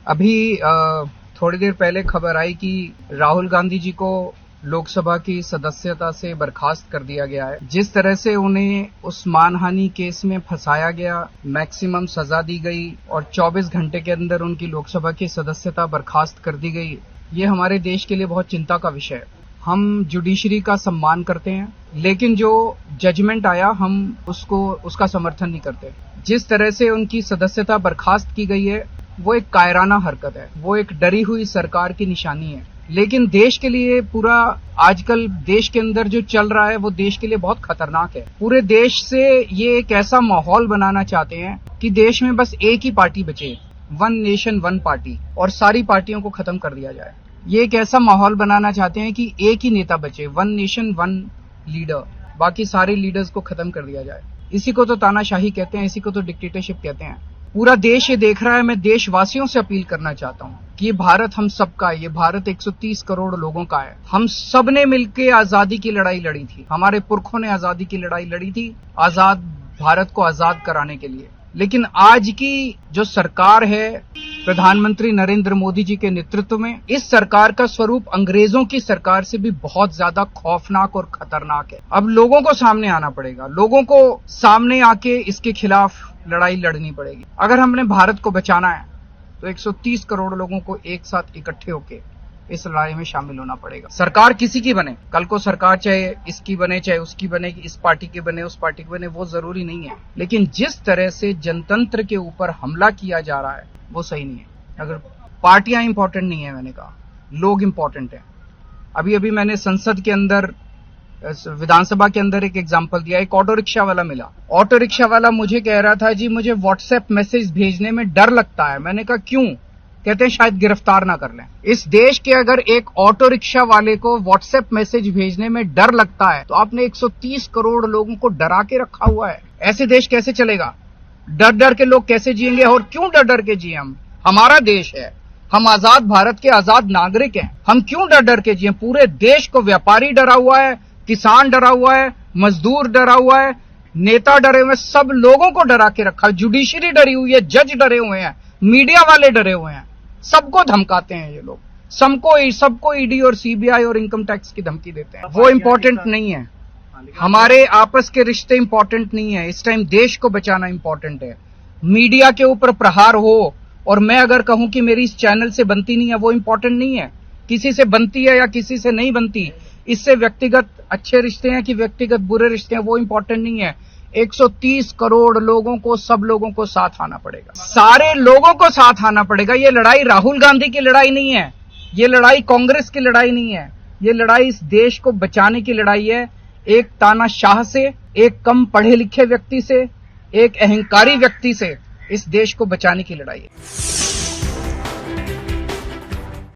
अभी थोड़ी देर पहले खबर आई कि राहुल गांधी जी को लोकसभा की सदस्यता से बर्खास्त कर दिया गया है। जिस तरह से उन्हें उस मानहानि केस में फंसाया गया, मैक्सिमम सजा दी गई और 24 घंटे के अंदर उनकी लोकसभा की सदस्यता बर्खास्त कर दी गई, ये हमारे देश के लिए बहुत चिंता का विषय है। हम जुडिशरी का सम्मान करते हैं, लेकिन जो जजमेंट आया हम उसका समर्थन नहीं करते। जिस तरह से उनकी सदस्यता बर्खास्त की गई है, वो एक कायराना हरकत है, वो एक डरी हुई सरकार की निशानी है। लेकिन देश के लिए पूरा आजकल देश के अंदर जो चल रहा है वो देश के लिए बहुत खतरनाक है। पूरे देश से ये एक ऐसा माहौल बनाना चाहते हैं कि देश में बस एक ही पार्टी बचे, वन नेशन वन पार्टी, और सारी पार्टियों को खत्म कर दिया जाए। ये एक ऐसा माहौल बनाना चाहते हैं कि एक ही नेता बचे, वन नेशन वन लीडर, बाकी सारे लीडर्स को खत्म कर दिया जाए। इसी को तो तानाशाही कहते हैं, इसी को तो डिक्टेटरशिप कहते हैं। पूरा देश ये देख रहा है। मैं देशवासियों से अपील करना चाहता हूं कि ये भारत हम सबका है, ये भारत 130 करोड़ लोगों का है। हम सब ने मिलकर आजादी की लड़ाई लड़ी थी, हमारे पुरखों ने आजादी की लड़ाई लड़ी थी, आजाद भारत को आजाद कराने के लिए। लेकिन आज की जो सरकार है प्रधानमंत्री नरेंद्र मोदी जी के नेतृत्व में, इस सरकार का स्वरूप अंग्रेजों की सरकार से भी बहुत ज्यादा खौफनाक और खतरनाक है। अब लोगों को सामने आना पड़ेगा, लोगों को सामने आके इसके खिलाफ लड़ाई लड़नी पड़ेगी। अगर हमने भारत को बचाना है तो 130 करोड़ लोगों को एक साथ इकट्ठे होके इस लड़ाई में शामिल होना पड़ेगा। सरकार किसी की बने, कल को सरकार चाहे इसकी बने चाहे उसकी बने, इस पार्टी की बने उस पार्टी की बने, वो जरूरी नहीं है। लेकिन जिस तरह से जनतंत्र के ऊपर हमला किया जा रहा है वो सही नहीं है। अगर पार्टियां इंपॉर्टेंट नहीं है, मैंने कहा लोग इंपॉर्टेंट है। अभी मैंने संसद के अंदर, विधानसभा के अंदर एक एग्जाम्पल दिया। एक ऑटो रिक्शा वाला मिला, ऑटो रिक्शा वाला मुझे कह रहा था जी मुझे व्हाट्सएप मैसेज भेजने में डर लगता है। मैंने कहा क्यों? कहते हैं शायद गिरफ्तार ना कर लें। इस देश के अगर एक ऑटो रिक्शा वाले को व्हाट्सएप मैसेज भेजने में डर लगता है तो आपने 130 करोड़ लोगों को डरा के रखा हुआ है। ऐसे देश कैसे चलेगा? डर डर के लोग कैसे जिएंगे? और क्यों डर डर के जिए? हम, हमारा देश है, हम आजाद भारत के आजाद नागरिक हैं, हम क्यों डर डर के जिए? पूरे देश को व्यापारी डरा हुआ है, किसान डरा हुआ है, मजदूर डरा हुआ है, नेता डरे हुए हैं, सब लोगों को डरा के रखा। जुडिशरी डरी हुई है, जज डरे हुए हैं, मीडिया वाले डरे हुए हैं, सबको धमकाते हैं ये लोग। सबको ईडी और सीबीआई और इनकम टैक्स की धमकी देते हैं। वो इंपॉर्टेंट नहीं है, हमारे आपस के रिश्ते इंपॉर्टेंट नहीं है। इस टाइम देश को बचाना इंपॉर्टेंट है। मीडिया के ऊपर प्रहार हो और मैं अगर कहूं कि मेरी इस चैनल से बनती नहीं है, वो इंपॉर्टेंट नहीं है। किसी से बनती है या किसी से नहीं बनती, इससे व्यक्तिगत अच्छे रिश्ते हैं कि व्यक्तिगत बुरे रिश्ते हैं, वो इंपॉर्टेंट नहीं है। 130 करोड़ लोगों को, सब लोगों को साथ आना पड़ेगा, सारे लोगों को साथ आना पड़ेगा। ये लड़ाई राहुल गांधी की लड़ाई नहीं है, ये लड़ाई कांग्रेस की लड़ाई नहीं है, ये लड़ाई इस देश को बचाने की लड़ाई है। एक तानाशाह से, एक कम पढ़े लिखे व्यक्ति से, एक अहंकारी व्यक्ति से इस देश को बचाने की लड़ाई है।